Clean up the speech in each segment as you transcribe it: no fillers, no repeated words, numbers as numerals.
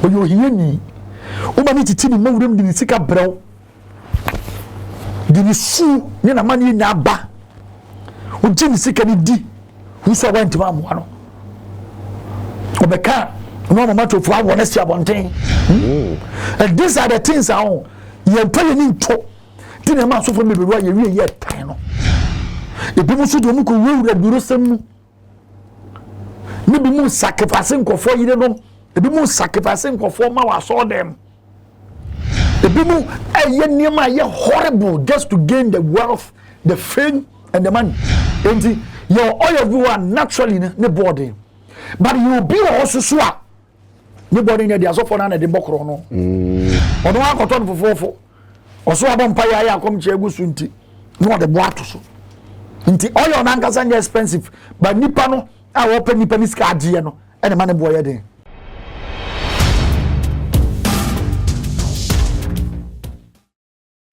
oyo hieni uma ni titi ni mawuram di sika brew di su ni na mani na ba o jini sika ni di hu so went ma mo no obeka no mama to fu awon esi abonten and these are the things how ye pay ni nto ti na ma so fo me be wa ye wie ye tan no e bi mo so do mu ko wura duro sem ni bi mu sacrifice nkofo yire no e bi mu sacrifice nkofo ma wa so dem e bi mu eye niam aye horrible just to gain the wealth, the fame and the money. And your all of you are naturally ne body, but you be also so ne body ne dia so for na de bokro no ono akoton fofofo oso abompa ya akom chegu sunti no de boato so nti oil na nkasa nye expensive but nipa no a wo pe nipa ni ska ade no ene ma ne boye den.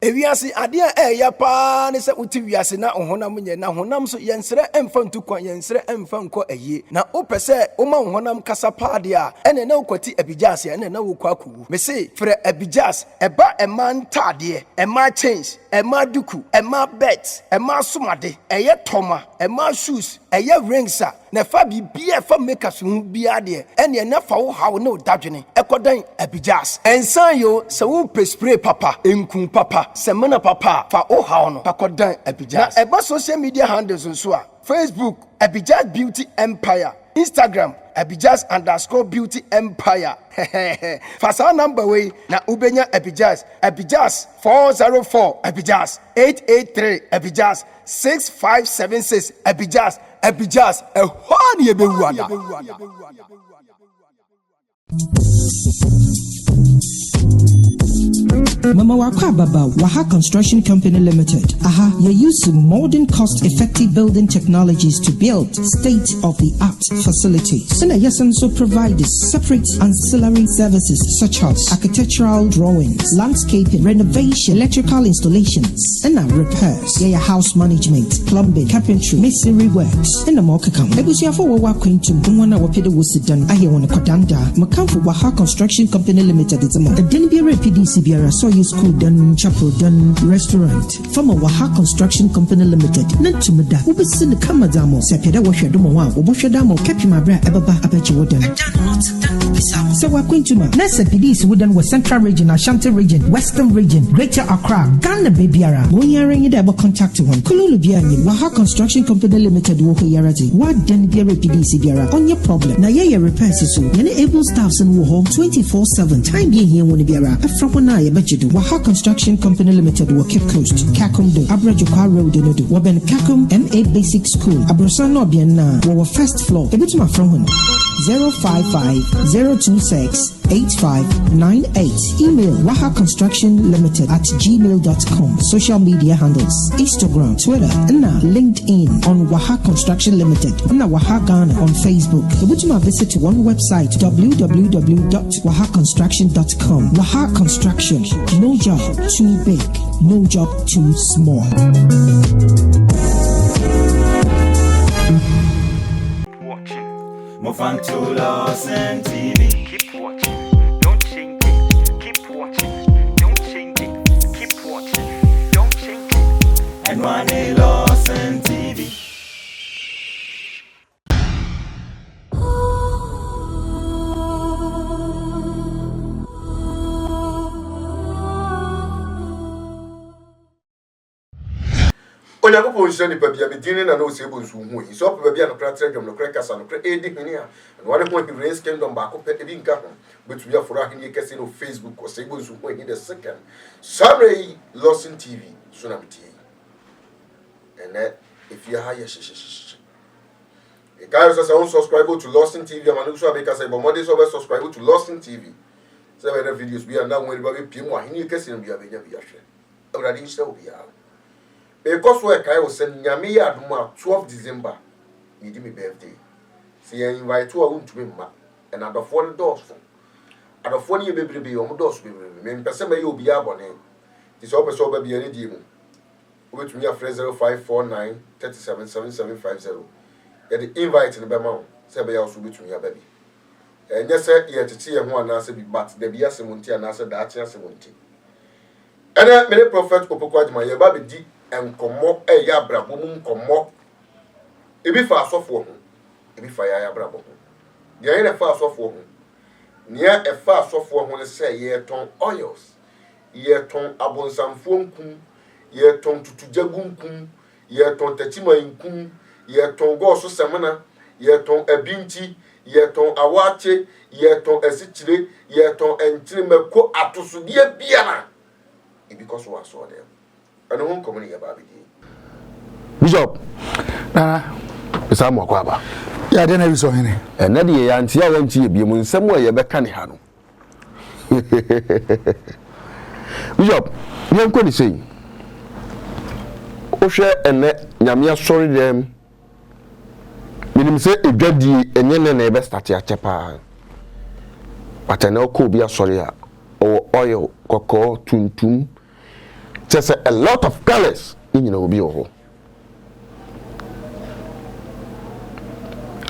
Ewiase ade ya pa ne se uti wiase na ohonam nye na honam so yensere emfa ntukwa yensere emfa nko aye na opese oma honam kasa pa de a ene na ukwati abijas ene na wokwaku me se frɛ abijas eba ema ntade ema change ema duku ema bet ema somade eye toma ema shoes eye rings na fa bibia fa make so hu bia de ene na fa wo hawo na odadwene ekodan abijas ensan yo se wo spray papa enkun papa semena papa fa o hawo no pakodan abijas na eba social media handles nso a Facebook Abijas Beauty Empire, Instagram Abijas_Beauty Empire. Fasa number way na ubenya Abijas 404 Abijas 883 Abijas 6576 Abijas ehwani ebewana. Mama Wakwa Baba, Waha Construction Company Limited. You use modern, cost-effective building technologies to build state-of-the-art facilities. And yes, also provide separate ancillary services such as architectural drawings, landscaping, renovation, electrical installations, and repairs. House management, plumbing, carpentry, masonry works, and more kakam. Ebusia for Wawa Quintum, Mwana Wapida Wusidan, Ayawana Kodanda, Makamfu Waha Construction Company Limited. It's a Denbiara PDC Biara, so you school done, chapel done, restaurant. From a Waha Construction Company Limited. Nantumada, Ubesin the Kamadamo, Sapeda Washadamo, Washadamo, Capimabra, Ababa, Apache Wodan. So we're going to know. Nasa PDC Wooden was Central Region, Ashanti Region, Western Region, Greater Accra, Ghana Babyara. Moyaring it about contact to one. Kululu Biani, Waha Construction Company Limited, Woko Yarati. What Denbiara PDC Biara on your problem? Na ya repairs is so. Yana able staffs and home 24/7. Time being here when Biara. Afropona, I bet you do. Waha Construction Company Limited, Cape Coast, Kakumdo, Abrajukwa Road, Inodo, Waben Kakum, MA Basic School, Abrosano Biana, our first floor. A bit my phone 055-026-8598. Email wahaconstructionlimited@gmail.com. Social media handles Instagram, Twitter, and LinkedIn on Waha Construction Limited, and Waha Ghana on Facebook. A bit my visit to one website www.wahaconstruction.com. Waha Construction. No job too big, no job too small. Mofanto Lawson TV. Keep watching, don't change it. Keep watching, don't change it. Keep watching, don't change it. And one Lawson TV. Onyago position ni babia bedine na no sebo nsu hu yi so babia no kratre dwom no kasa no kre edi hini a no wale ko Race Kingdom ba ko pe ebi nka ho betu ya foro ahini kese no Facebook ko sebo nsu hu yi the second sorry Lawson TV so na mti ene if you hire e guys say on subscribe to Lawson TV amanu so abeka say but modern so subscribe to Lawson TV so we videos we are now when we pim ahini kese no bia benya bia hwe awradi nse obi ya. Because we can say nyame ya aduma 12 December me di me birthday. See you invite to a to me ma and adofo the doors for. Adofo ni bebrebe o mo doors bebrebe. Me pese me you obi abone. Ti so pese o ba bia ni di mu. Obetumi afre 0549 377750. Ya the invite ni be ma o. Se be ya so betumi aba bi. enye se ye tete ye ho anase bi but da bi asemonti anase da ache asemonti ene me prophet Opoku Agyeman ye ba be di enkomo ya brabo mu nkomo ebi fa asofo ho ebi fa ya brabo ho de ye fa asofo ho nia e fa asofo ho ne se ye ton oils ye ton abonsamfo nkum ye ton tutujagu nkum ye ton tachima nkum ye ton goso semana ye ton abinti ye ton awache ye ton esichire ye ton enchire meko atosudie biana e because we saw them and won come here ba bidi Bishop isa mo kwaba ya de na bi so hene na de ya ntia wa nti ye bi mu nsem a ye beka ne ha no Bishop yen ko ni sei o hwe ene nyame asori dem minim se edwadi enye ne na e be start ya chepa patana ko bi asori a o oil koko tuntum just a lot of colors in obi oho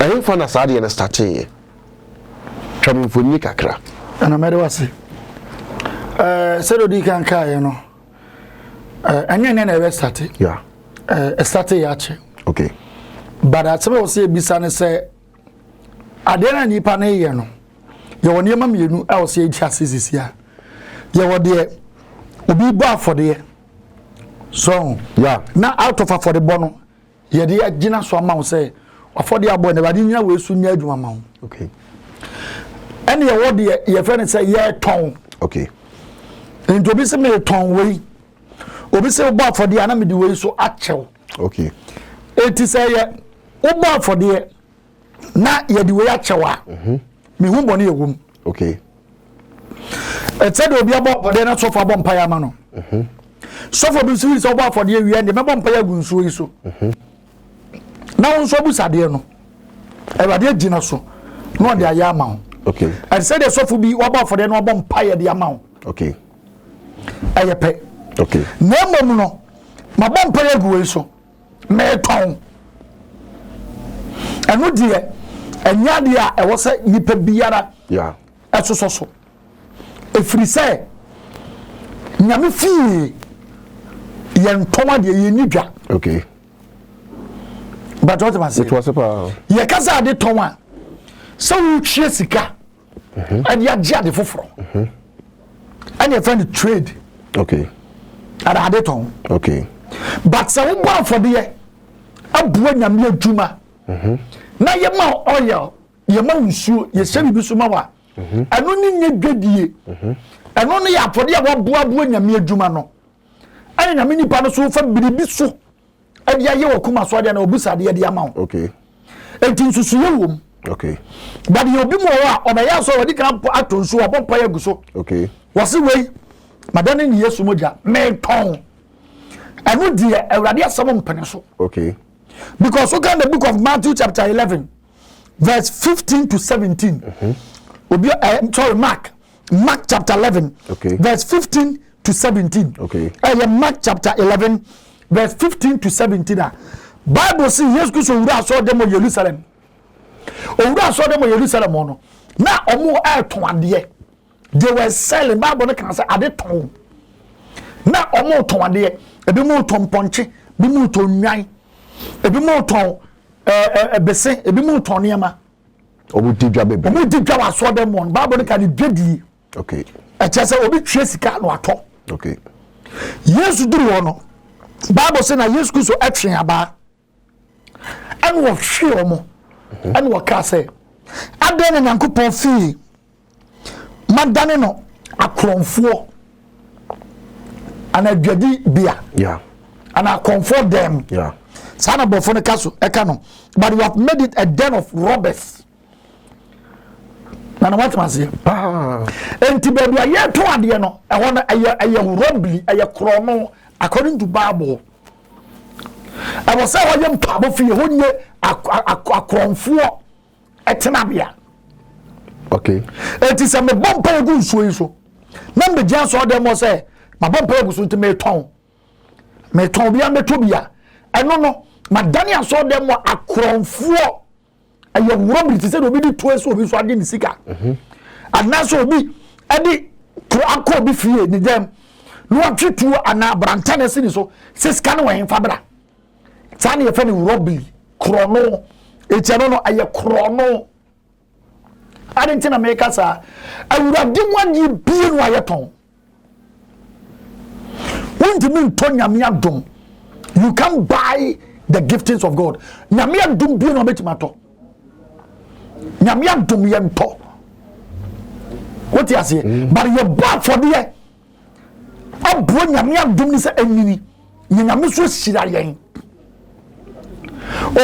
I for na sadi na start here travel for ni kakra ana mere wase se do di kan kai no enye ne na e be start yeah start ya che okay but atse we say bisa ne se ade na nipa na ye no ye woni ma mienu a wo se echi asisi ya ye wo de obi bo afode so yeah na out of afode bo no ye de agina so ma wo say afode abo ne ba de nyina we su nya adwuma ma wo okay ene ye wo de ye friend say ye ton okay nto bi se me ton we obi se bo afode ana me de we so achew okay eti say ye wo bo afode na ye de we achew a me hu bone ye wum okay said obi abo for na so for bom paya ma no so for bi so so for the wi and me bom paya gu nsuo yi so na won so bu sade no e ba de gina so no de aya ma ho okay and said the so for bi wa for the no bom paya de ama ho okay ayepe okay na mom no ma bom paya gu yi so me ton anu de enya de a e wo se nipa biara yeah so efiri se nyame fi yen toma de ye nidwa okay but what am I saying it was a ye kasa de toma so you tue sika and ya dia de foforo and your friend trade okay ada de ton okay but so wo ba for de abu nyame adwuma na ye ma oil ye ma nsuo ye se bi so ma wa anu ni nye dwadie anu ni ya fode ya boaboa nyame adwuma no ani nyame nipa no so fa biribi so ade aye wakuma so ade na obusade ya de ama wo okay enti nsusu ye wom okay but ye obi mo wa obeya so wadi kan atonsu abompa ya guso okay wase wei madane ni Yesu moja me ton anu die awrade asam mpene so Okay. because look at the book of Matthew chapter 11 verse 15 to 17. Sorry, Mark chapter 11 Okay. verse 15 to 17. Okay. Mark chapter 11 verse 15 to 17. Bible says yes Christ owura so dem Jerusalem. Owura so dem Jerusalem no. Na omo ton ade. They were selling Bible no can say ade ton. Na omo ton ade. Ebi mo ton ponche, bi mo ton nwan. Ebi mo ton bese, ebi mo ton niama. Obu tidwa bebe. Omo di dwa so dem on. Bible no can dwedi. Okay. E che say obi twe sika no ato. Okay. Yesu duru wono. Bible say na Yesu Kristo etwen aba. And wo hwe omo. And wo ka say adan na Nyankopon fi madane no akronfo ana dwadi bia. Yeah. And I comfort them. Yeah. Sana bofone kaso ekano. But you have made it a den of robbers. Na what man say? Enti baby aye to ade no. E ho na aye robbery, aye krono according to Bible. I was say wo yem pabo fi ho nye akronfo etenabia. Okay. Enti se me bompa egu nsuo yi so. Na me gyan so dem mo say ma bompa egu so ntime ton. Me ton bia me to bia. Eno no madani aso dem mo akronfo ɛyɛ robbery te sɛ obi di toes obi so ade ne sika anaso obi ade pro akɔ obi fie ne dem no atwe tuo ana branta na sini so sika no wɛn fabra saa ne yɛfɛ ne robbery krono etiano no ɛyɛ krono ade ntina meka saa awurade wanye bie no ayɛtɔn wontimi ntɔ nyame adom you can buy the giftings of God nyame adom bie no betima tɔ nyame adom yɛ ntɔ wote ase but yɛ bɔ afɔdeɛ abo nyame adom ni sɛ anini nyame so hyira yɛn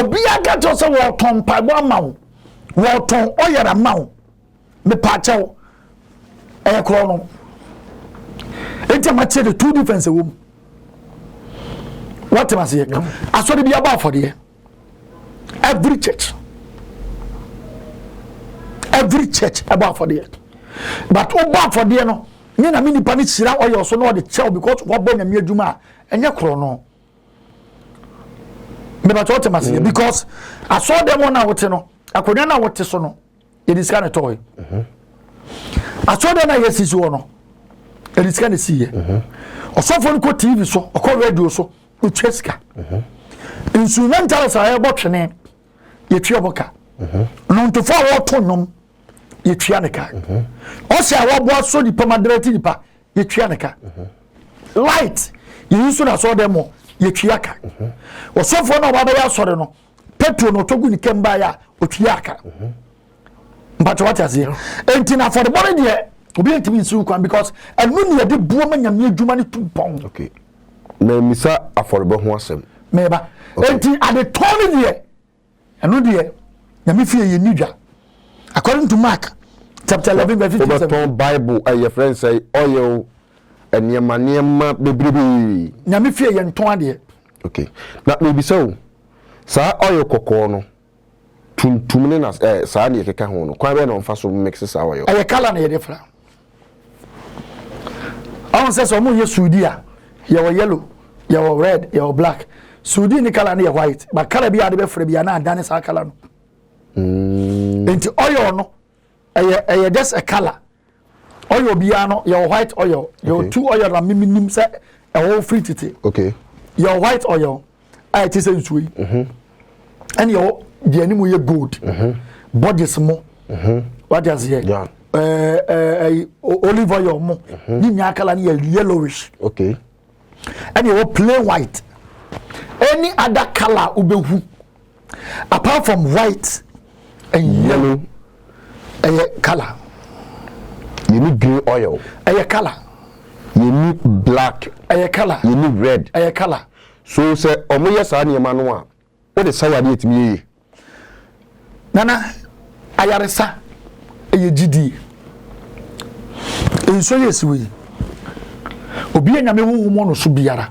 obi agato sɛ wɔtɔn mpaebɔ ama wo wɔtɔn ɔyɛra ama wo mepa kyɛw ɛyɛ korɔ no enti amakyɛ the two difference wɔ mu what am I saying? Asɔre bi aba afɔdeɛ every church aba afɔdeɛ but ɔba afɔdeɛ no nye na me nipa ne hyira ɔyɛ so na ɔde kyɛw because wɔbɔ nyame adwuma a ɛnyɛ korɔ no meba to what am I saying? Because asɔre dem na wote no akɔnya na wote so no yɛ disika ne tɔɔ asɔre dem na yɛ sisi wɔ no yɛ disika ne si yɛ ɔsɔfo no kɔ TV so ɔkɔ radio so utweska instrumental sa ya botwene ye twa boka no ntofo a woto nom ye twa ne ka o se a wo bo so di pamadreti di pa ye twa ne ka light ye yusu na so dem ye twa ka osofo na baba ya sore no petro no togu ni kemba ya o twa ka mpacho what as here enti na for the body there obi ntimi nsu kwan because enu ne ye de buo ma nyame adwuma ne tumpon okay na misa afɔrebɔ ho asɛm meba enti ade tɔne deɛ ɛno deɛ nyame fie yɛ nidwa according to Mark chapter 11 verse 57 obeton bible ɛyɛ friend say oil nneɛma bebrebe nyame fie yɛ ntɔn adeɛ okay na mebisa o saa oil kɔkɔɔ no tuntum ne na saa ne yɛkeka ho no kwan bɛ na ɔmfa so mix saa oil ɛyɛ color na yɛde fra ɔn sɛ sɛ ɔmo yɛ sudi a yɛwɔ yellow yɛwɔ red yɛwɔ black sudi ni color ne yɛ white but color bi ade bɛ fra bi ana adane saa color no enti oil no ɛyɛ just a color oil bi ano yɛwɔ white oil yɛwɔ two oil na miminim sɛ ɛwɔ free tete okay yɛwɔ white oil a ɛte sɛ nsuo yi ɛne yɛwɔ deɛ anim yɛ gold bodies mo what does here olive oil mo ni nya color ne yɛ yellowish okay and you plain white any other color ubehu apart from white and yellow color you need green oil color you need black color you need red color so say omo yes anema no a what the sayade etimi ye nana ayaresa gidi enso yesiwe obi anyame hu mo no so biara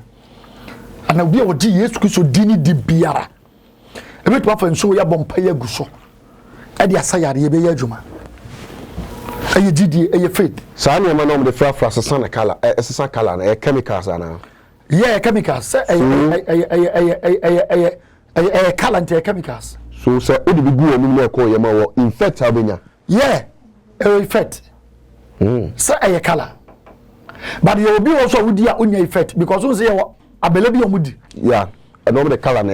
ana obi a odi Yesu Kristo dini di biara ebetu afa nso ya bompa ya guso e dia sayare ye be ya adwuma aye gidi aye faith saa ne ma no mo de fra sesa na color sesa color na chemicals ana yeah chemicals aye color and chemicals so say odi bi gu onu na ko ye ma wo infect abenya yeah effect say aye color but you will be also with your own effect because you say abele bi omudi yeah and over the color na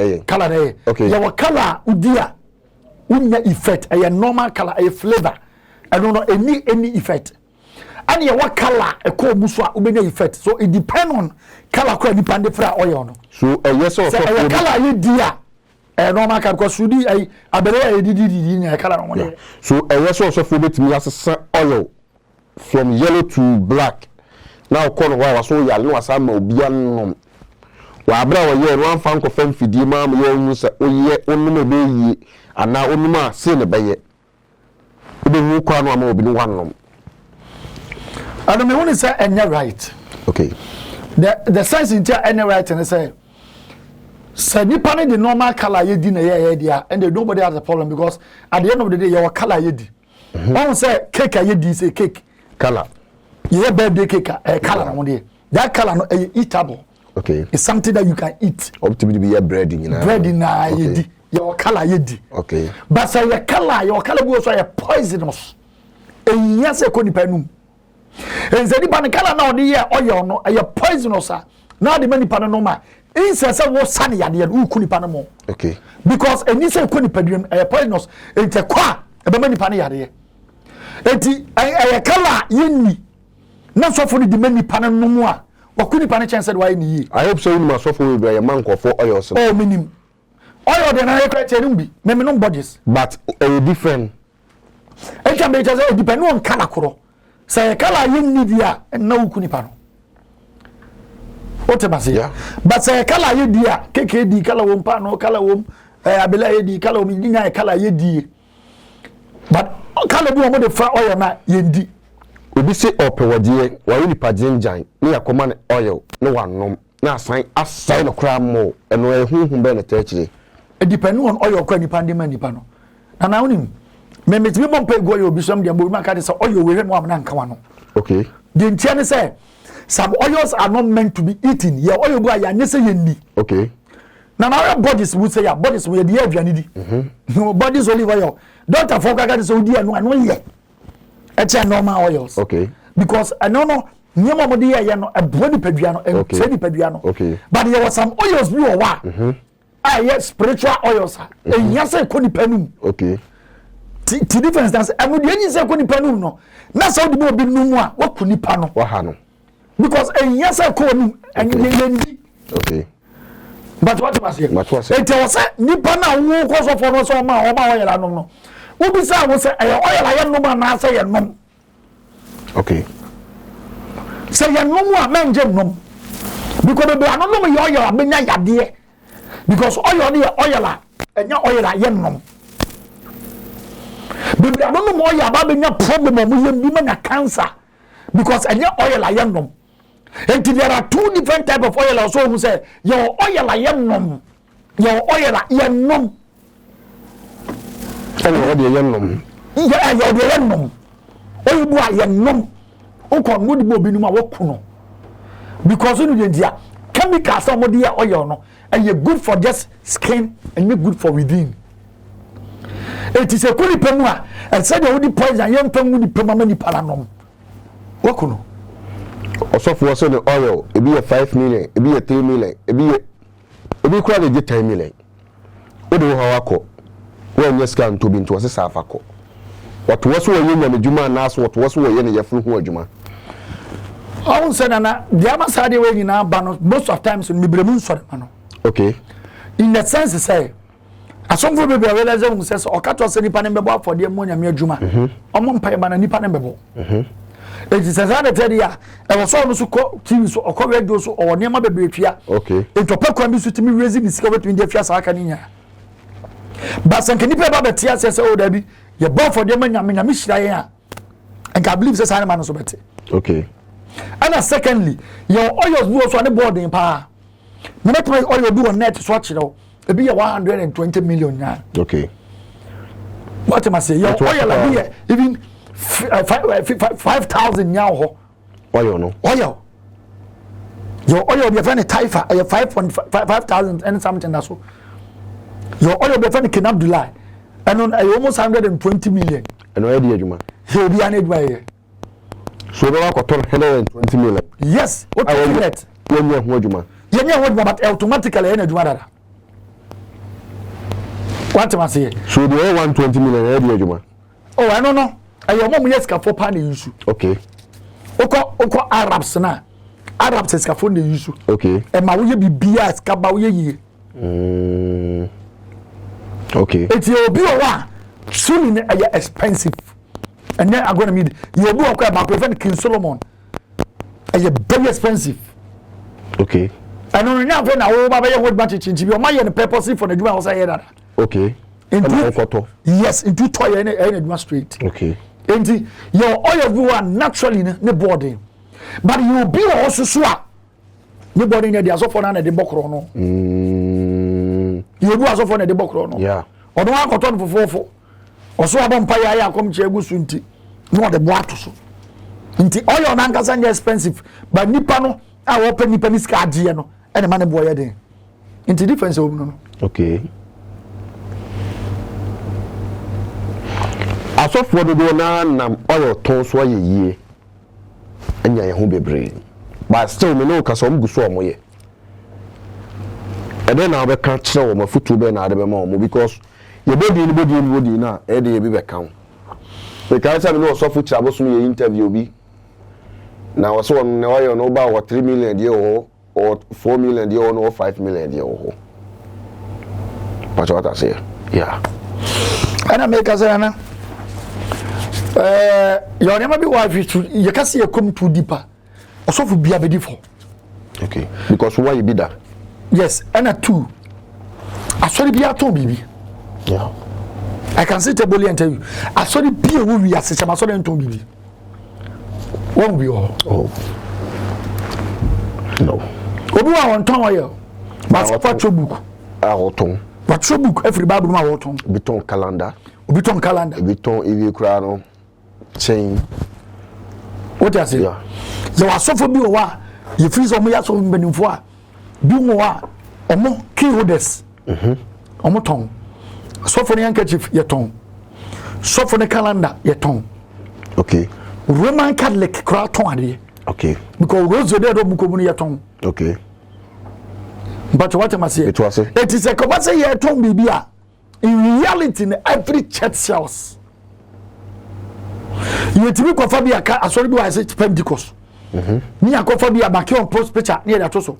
okay your color udia unya effect a normal color a flavor I don't know any effect and your color a call muswa ubenya effect so it depend on color kwa depend fra oil no so yes or so color you dia a normal color because sudi abele di color no so yes or so for betimi asesa oil from yellow to black now call wa waso ya no asa ma obia no wa abra wa ye no amfa nko fam fidie ma mo ye hu se oye onum be yi ana onum a se ne be ye obe hu kwa no ama obi no wanom and me won say any right okay the sense in there any right and say nipa ne the normal color ye di na ye dia and nobody has a problem because at the end of the day your color ye di one say cake ye di say cake color yeah, birthday cake, color on there. That color no eatable. Okay. It's something that you can eat. Up to be bread in bread in your color yedi. Okay. But say your color go so poisonous. And yes, a coni penum. And the Nipan color now the year oil no a poisonous. Now the many panoma. Incense was sunny at the Ukuni Panamo. Okay. Because a Nisa coni pedum a poisonous. It's a qua a many panny. Eti a color yeni. Not so for the many panama. What could the chance why ni? I hope so. You must suffer with a man for oil. Oh, minimum. Oil than I can't be. Maybe no bodies. But a different. It can be just depend on color. Say a color you need ya and no kunipano. What am I saying? Yeah. But say a color you dear, KKD color womb pano, color womb, I believe the color meaning I color ye di. But color woman the far oil na yendi. Obi say opewodie wa yini pajenjan ni yakoma oil no wanom na assign no kra mo eno ehunhun be na tachire. It depend on oil kwa nipa ndi manipa no. Na na onim me metimi bompa go oil bi som de bo maka de say oil we no am na nka wano. Okay. The intent say some oils are not meant to be eaten. Your oil go ya nyese yendi. Okay. Now our bodies would say bodies we the aduane di. No bodies olive oil. Doctor for gaga so di anu ye. It's a normal oils. Okay. Because I know nyama mo di ya no ebo ni padua no okay. Say ni padua no. Okay. But there was some oils bi o wa. Yes, spiritual oils. And yes say ko ni panum. Okay. Ti difference dance anu de nyi say ko ni panum no. Na so di mo bi nu mu a wa ko ni pa no. Wa ha no. Because yes say ko nu and yendi. Okay. But what was it? What was it? It was nipa na wo ko so for no so ma o ma oyela no no. Obi say wo say oyela ye no ma na say ye nom. Okay. Say ye nom a menje nom. Because be anu nom ye oyela be nya yade. Because oyela ye oyela enya oyela ye nom. Be anu nom oyela ba be nya problem mo ye bi ma cancer. Because enya oyela ye nom. And there are two different type of oil also who say your oil la yennom. Your oil la yennom. And what the yennom? Yeah, your yennom. Oil bu yennom. O ko mo di bo binu ma wokuno. Because you dey chemicals somebody oil no and you good for just skin and you good for within. It is a kuli pemwa and said you di poison yem pemu di pemama ni paranom. Wokuno. Osofo so the oil e be 5 million e be 3 million e be kura de 10 million o de ho akọ wo nya scan to bi nto se sa afakọ what was wo nya medjuma na so what was wo ye ne yefru ho adwuma I won't say na the ambassador we nyina ba no most of times me bremu nsore ma no. Okay. In the sense say asomfo be be realize we say o ka to se nipa ne bebo afode mo nya me adwuma omo mpa ba na nipa ne bebo it is as I tell you, I was almost TV so or radio so or near my baby. Okay. Into Pekwan be to me raising the skill between the Fias Akaninia. But some can you pay about the tears as old Debbie? You're born for them and Mishra. And I believe says I'm so better. Okay. And secondly, your oils do also on the board in power. No matter what oil do on net swatch it out, it'll be a 120 million. Okay. What am I saying? Your oil here, even 5,000 now. Oil no. Oil. Your oil be friend Taifa, 5,000 and something that's so. Your oil be friend Ken Abdullah, and on almost 120 million. And where the adwuma? He'll be an way. So they got 120 million. Yes, what is that? When you ho adwuma. Yeah, what but automatically any adwuma. What am I saying? So they 120 million where the adwuma. Oh, I don't know. Your mom yes ka for pan issue. Okay. Oko Arabs na. Arabs is ka for the issue. Okay. E ma wo ye bibia ska ba wo ye yi. Okay. It's your bill wa. Soon expensive. And then I'm going to meet your book about prevent King Solomon. Very expensive. Okay. I don't know when I over what much change. Your money and purposely for the Juma was that. Okay. Yes, into toy and street. Okay. And your oil you are naturally ne body. But you be also sure. Ne body ne dia so for na de bokro no. You do as for na de bokro no. Yeah. Odo akoton fofofo. Oso abompa ya akom che agusu nti. No de boato so. Nti oil na nkasa nye expensive. But nipa no a wo pa nipa ni ska agye no. E ne ma ne boye den. Nti difference o no. Okay. asɔfoɔ dodoɔ naa nam oil tɔn so ayɛ yie anya yɛ ho bebree but still me no kasa ɔmo gu so ɔmo yɛ ɛdɛ na ɔbɛka kyerɛ ɔmo afutuo bɛɛ na ade bɛma ɔmo because yɛbɛdi na ɛde yɛbi bɛka ho because sɛ me no ɔsɔfo kyerɛ abosom yɛ interview bi na wɔsɛ wɔn na ɔyɛ no ba wɔ 3 million deɛ wɔ or 4 million deɛ wɔ no 5 million deɛ wɔ what I say yeah ana me ka say na your name be wife to you can see you come too deeper osofo bia be differ okay because why you be that yes ana two asori bia ton bibi yeah I can sit table and tell you asori bia wo wi ase chama asori ton bibi won bi o oh no obi wa won ton oyo but for book ton but book every bible ma won ton biton calendar biton evi kura no chain what you say yeah so asofo bi o wa ye free so mo ya so mbenimfo a bi mo wa omo key holders omo ton asofo ne handkerchief ye ton asofo ne calendar ye ton okay Roman Catholic kura ton ade okay because rose dey do muko mu ye ton okay but what am I say it is a come say ye ton bibia in reality in every church cells you timi ko fa bia ka asori bi wa say Pentecost ni akofa bia back on post picture near that so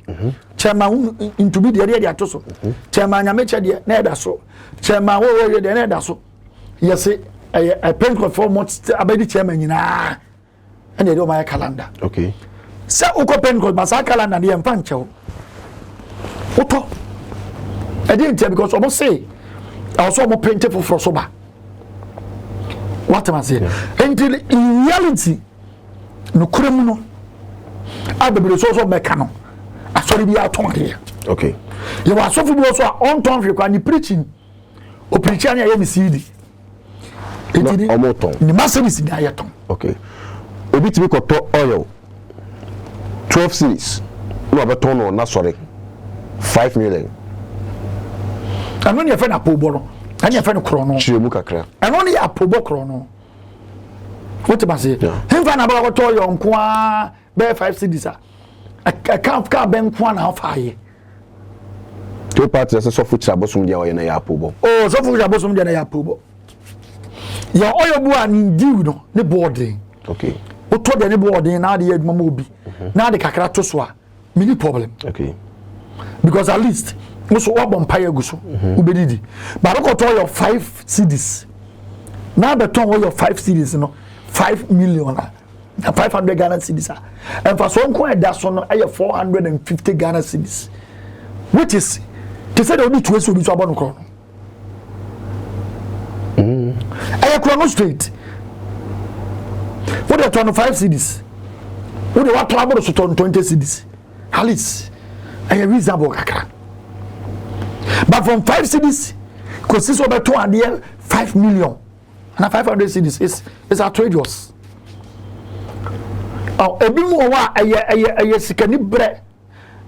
chairman into be there there that so chairman nyameche there na that so chairman wo there na that so yes a Pentecost 4 months abedi chairman nyina and they do my calendar okay say uko Pentecost but sa calendar dey mfa nche Oto. I didn't tell because almost say I was almost painted for soba. What am I saying? Until in reality, no criminal. I be so mechano. I saw be out on here. Okay. You are so also on time for you preaching. O preaching ya MCD. Omoton. Ni massive in ayaton. Okay. Obi timi ko to oil 12 series. No abeton no na sorry. 5 million. I know your friend a pobo. And your friend chrono. Chiemu kakra. And only a pobo chrono. What am I say? Him find about what toy on kwa bear 5 cities. I can't ben kwa na fire. Two parties so future abosum dia oye na ya pobo. Oh, so future abosum dia na ya pobo. Your oil bu an deal no ne boarding. Okay. What told the boarding now the adwuma obi. Now the kakra to so mini problem. Okay. Because at least also what bumpire go so ubedidi but I got all your 5 CDs now the turn all your 5 CDs you know 5 million 500 Ghana cedis and for some coin that's on 450 Ghana cedis which is they said only two ways to be so about no I chrono straight what they turn 5 CDs what they want trouble to turn 20 CDs at least I reasonable kakra. But from 5 cities, because this over 200 5 million and 500 cities is outrageous. Oh, a bit more a sikani bread.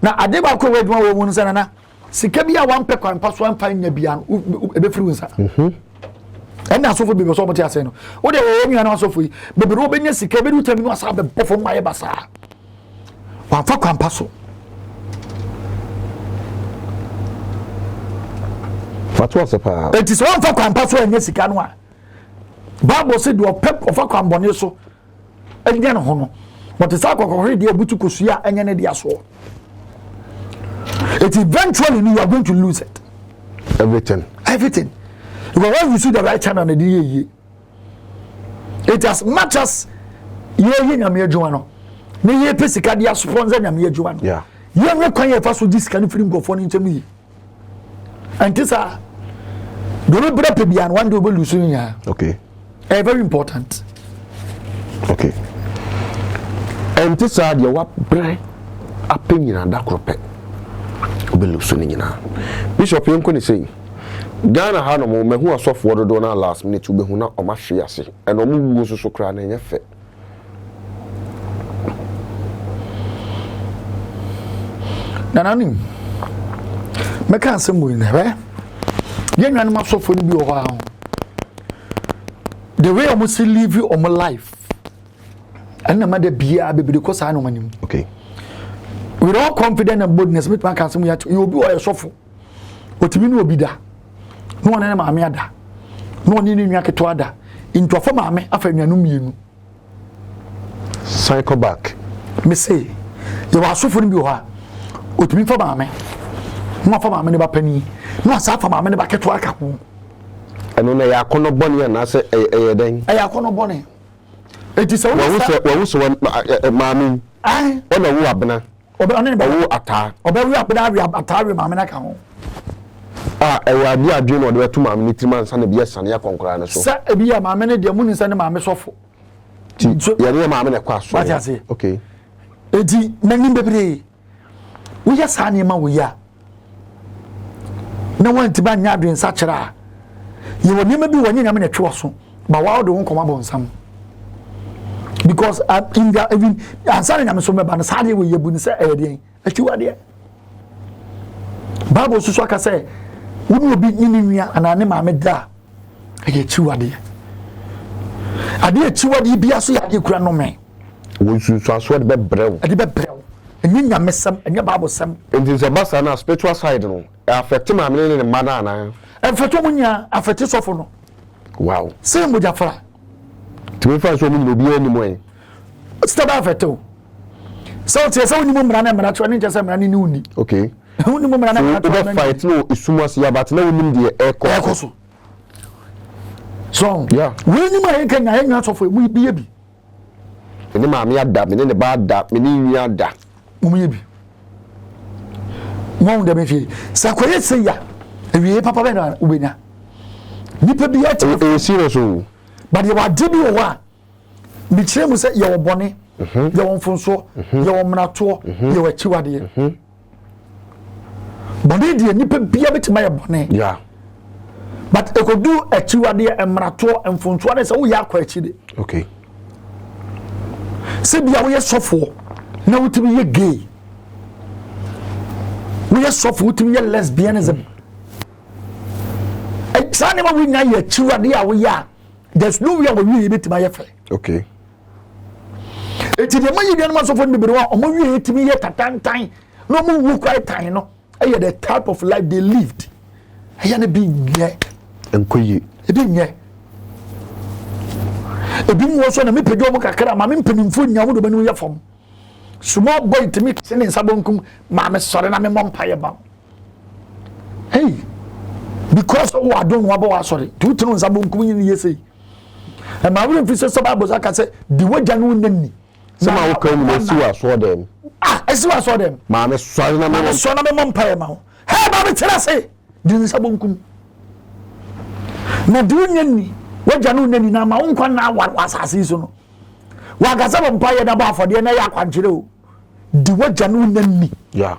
Now, I did about one woman, and Sikabia 1 peck and pass 1 fine Nebian, a bit fruit. And that's what people so much as saying. What they were and also free, but the Robin Sikabi will tell me what's happened before my bazaar. One for Campasso. What was the it is one for Campasso and Yesicanwa. Bible said you are pep of a camboneso and then honor. But it's already able to Kusia and Yanedia so. It eventually you are going to lose it. Everything. You are when you see the right hand on the DA. It as much as ye Yamia Joano. Nay Pesicadia sponsor Yamia Joan. Yeah. You are not going to pass with this kind of film go for into me. And this are don't break beyond one double losing. Okay. Very important. Okay. And this are your what bread opinion and that crop. Bishop Yanko is saying Ghana had a moment who are soft water donor last minute to be who not or much yassi and no move so crying in your fit. Nananim Mekan some win, eh? Young animal so for you. the way almost live your life and no matter be because I know my name. Okay. With all confidence and boldness, with my cousin, you will be a shuffle. What you will be there. No one ever made that. No one in your catwada. Into a form of me, after you know. Cycle back. Me say, you are suffering you are. What me for mammy? No for mammy, never penny. No, suffer mammy, never get to a couple. And when I cannot bonny and I say, then I cannot bonny. It is a mammy. I on a wabna. Or attack. or very up at mammy account. I will be a dream of the 2 months and a yes and your concurrent. Sir, a be a mammy, the moon is a mammy soft. You're mammy a question. What I say? Okay. Eti many baby. We just had him we are. No one to ban yard in such a. You will never be when you are in a trosso, but wow, don't come upon some. Because in the even answering I'm so much sadly with your boons a day. As you are there. Bible Susaka say, wouldn't be in me and I name Ameda. I get you a dear. I dear two a be a so you can know me. We should transfer the brew. I did brew. And you miss some and your Bible some. It is a bus and a spiritual side. Affecting my meaning in the manner. And for Tomunia, after this offer. Wow. Same with your fire. To me, first woman will be anyway. Stop after two. So it's only woman and I'm trying to say, I'm new. Okay. Only woman and I'm fight no is so much, but no woman the air course. So, yeah. When you might can hang out of we baby. And the mammy had that, and the bad that, meaning you had that. Maybe. Won't the maybe. Sakoye say ya. We papa bena ubena. Nipa bi ati serious. But you are dibi owa. Bi kire mu say you bone. You won fonso, you won mnato, you were chiwade. Bone de nipa bia betima ye bone. Yeah. But e could do a chiwade and mnato and fonso na say wo ya kwa chide. Okay. Se bia wo ye sofo. Na wutimi ye gay. We are soft wutimi ye lesbianism. Sani ma we na ye chiwade a we ya. There's no way we be to my affair. Okay. Eti de ma ye bian ma sofo bebre wa o ma wi etimi ye tatantan. No mo wu kwai tan no. Aye the type of life they lived. Aye na bi nye. Enkoyi. E bi nye. E bi mo so na me pejo mo kakra ma me mpanimfo nya wo do banu ye fom. Small boy to me sene sabonkum ma me sore na me mompaye ba. Hey. Because oh I don't know about sorry. Do you know sabonkum yin yesi. E ma wo fi so Bible zaka say the waja no nani. Some are coming to see us for them. Ah, I see what saw them. Mamma, sorry, na me so na me mompaye ma. Hey, ba me tira say. Di sabonkum. Na du nani. Waja no nani na ma wonkwa na wasase so no. Wagaza mompaye na ba afode na ya kwankire o. Di waja no nani. Yeah.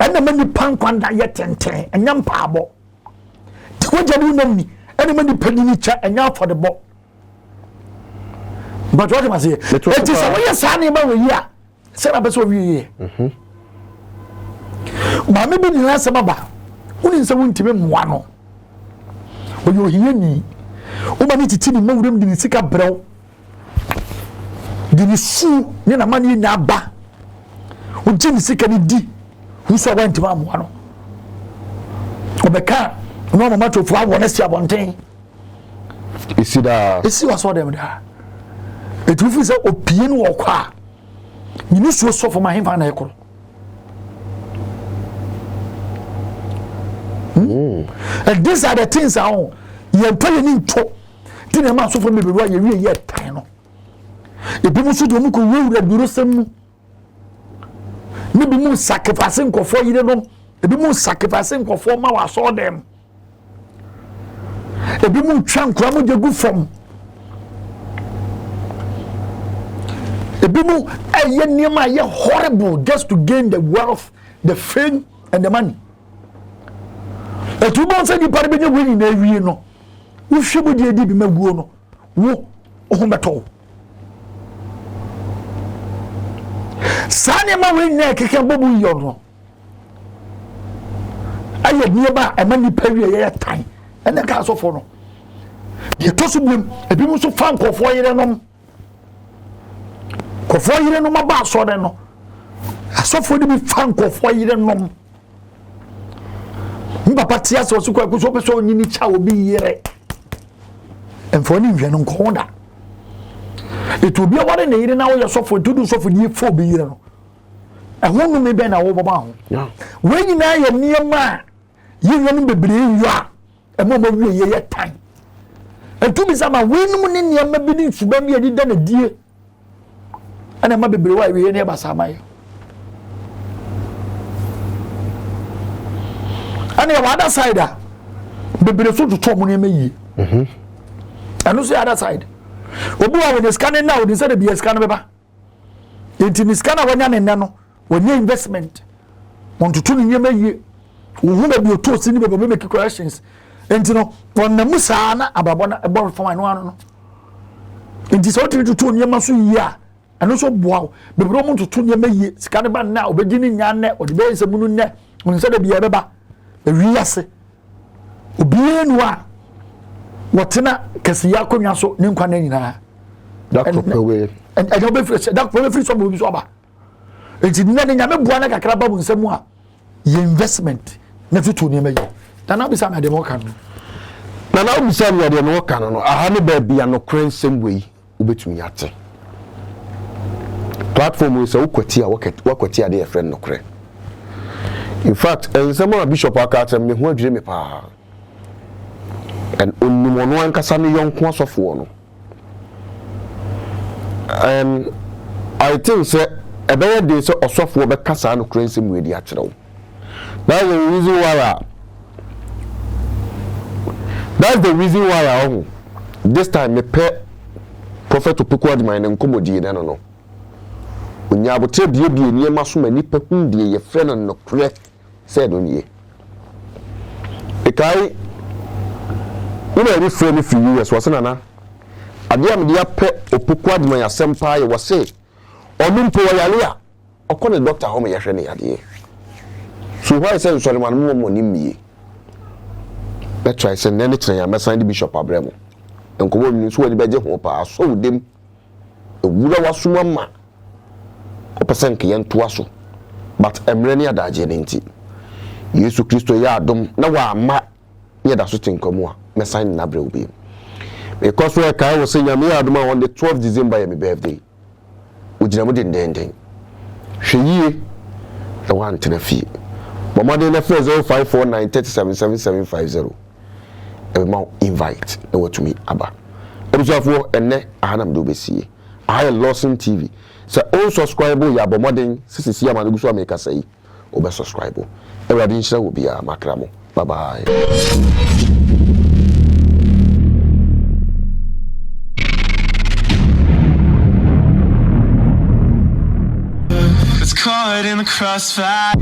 And the many pankwanda yet tenten and yam pabo. Di waja no nani. And the many penny cha and yam for the bo. But what am I say? It is a way sunny about a year. Set up a so year. Mamma be the last baba. Who is a winter one? When you hear me, Umani Tini Mowrim didn't seek a brow. Did sue Nina money in Abba? Who didn't seek any D? Who saw went to one? Obeka, no matter of what one is your one thing. You see that? You see what saw them there. It will say opinion or car. You need to suffer my hand and echo. And these are the things I own. You're playing to. Didn't a man suffer me why you really yet time. If people should do the same. Maybe more sacrificing for you know. Maybe more sacrificing for my I saw them. A bit more chunk, I'm good from. A bit more, horrible just to gain the wealth, the fame, and the money. A 2 months and you probably winning every year. No, we should be the DB Maguno. Wo, oh, metal. Sanya ma win neck, can bobu yono. I had nearby a money period time, and the castle for no. ye to so biem ebi mu so fa nkofo yire nom kofo yire nom aba so de no asofo de bi fa nkofo yire nom papa tia so so kwa so peso nyini cha obi yire enfo ni hwe no nkoda etu bi aware na yire na wo yesofo tudu sofo ni fo bi yire no ehonu me be na wo baba ho we nyina ye niema yinyo no bebre yu a emo mo wie ye tan etu bi sama we num ne niema bi ni suba bi adi da na die ana ma bebre wa wie ne ba sama ye ana ya other side a bebre so to mo ne meyi anu so other side obu wa we scan na we say the be scan beba enti ni scan wanya ne no wanya investment want to tune nyema yi wo na bi o to sini beba make corrections enti no wonna musa na ababo na ebo from anu anu no enti so to tune nyema so yi a anu so boa bebre mo to tune nyema yi scan ba na obedi ni nya ne o de be nsemu ne won say the be beba ewiase obienu a wotena kasiya konwa so ne nkwa na nyina Dr. Pewe and I don't be Dr. Pewe free some bi so aba enti na ne nyame bua na kakra ba bu nsemu a ye investment na tutu ne mayi na bisa na de mo kan na bisa na de mo kan no aha ne ba bia no kren semwe ubetumi ate platform we say ukwati a wakwati ade e friend no kren. In fact, some Bishop Akata me who dream me pa. And only one kasani young ones of one. I think say a better day so or software be kasa no crazy with the actual. That's the reason why this time me pay Prophet Opekwa di mine nkomodi na no. Onya abotre bie nie maso mani pa hu de ye friend no correct said on ye. Ekai una ni friend fi US was na ade am dia pe Opekwa di mine asempa ye wose onumpo yale a okone doctor home ye hwe ne yade. So why say sorry man mo ni mie. Let's try say nene kire ya mesan di Bishop Abremo. Enkobo mi so wani beje ho pa so wudem ewura wasuma ma opesen ke yanto aso but emre ne adaje ne nti Yesu Kristo ya adom na wa ma ye da so tinkomo a mesan na bre obi because we kai wo say nyame adom on the 12th December ya my birthday ujina mu dendenden hweyie the one tenafi bomade na 0549377750 ma invite na watumi aba ebusafo enne ahanam do besie I Lawson TV so unsubscribe ya bomodin sisi ya manugu so ameka sai obe subscribe everybody nshira wo bia makramo bye bye. It's caught in the crossfire.